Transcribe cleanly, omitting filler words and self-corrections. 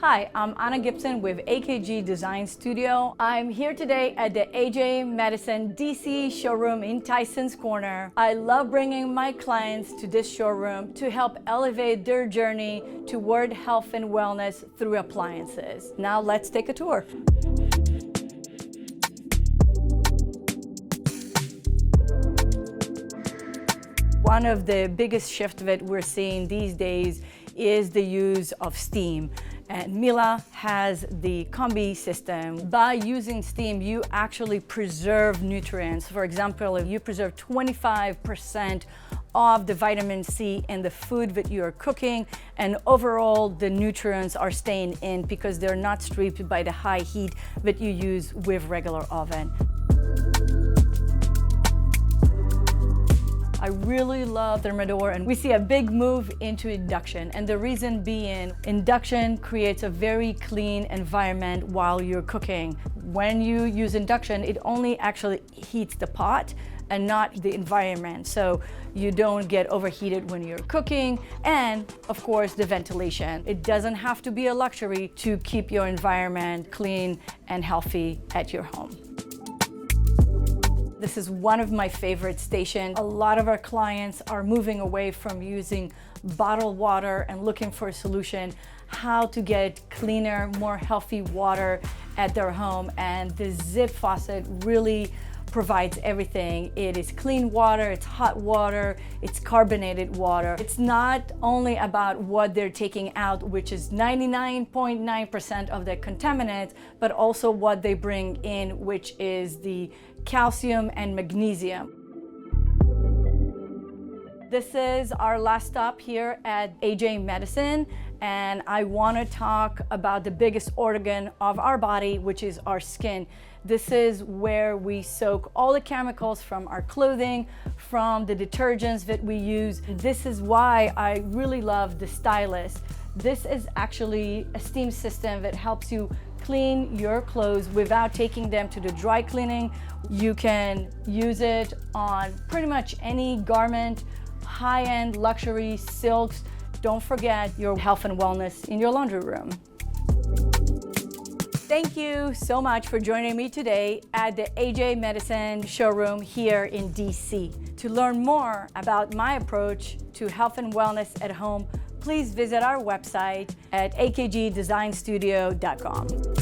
Hi, I'm Anna Gibson with AKG Design Studio. I'm here today at the AJ Madison DC showroom in Tyson's Corner. I love bringing my clients to this showroom to help elevate their journey toward health and wellness through appliances. Now let's take a tour. One of the biggest shifts that we're seeing these days is the use of steam. And Mila has the combi system. By using steam, you actually preserve nutrients. For example, you preserve 25% of the vitamin C in the food that you are cooking, and overall the nutrients are staying in because they're not stripped by the high heat that you use with regular oven. I really love Thermador, and we see a big move into induction, and the reason being induction creates a very clean environment while you're cooking. When you use induction, it only actually heats the pot and not the environment, so you don't get overheated when you're cooking, and of course the ventilation. It doesn't have to be a luxury to keep your environment clean and healthy at your home. This is one of my favorite stations. A lot of our clients are moving away from using bottled water and looking for a solution how to get cleaner, more healthy water at their home. And the Zip faucet really provides everything. It is clean water, it's hot water, it's carbonated water. It's not only about what they're taking out, which is 99.9% of the contaminants, but also what they bring in, which is the calcium and magnesium. This is our last stop here at AJ Madison, and I want to talk about the biggest organ of our body, which is our skin. This is where we soak all the chemicals from our clothing, from the detergents that we use. This is why I really love the Stylist. This is actually a steam system that helps you clean your clothes without taking them to the dry cleaning. You can use it on pretty much any garment, high-end luxury silks. Don't forget your health and wellness in your laundry room. Thank you so much for joining me today at the AJ Madison showroom here in DC. To learn more about my approach to health and wellness at home, please visit our website at akgdesignstudio.com.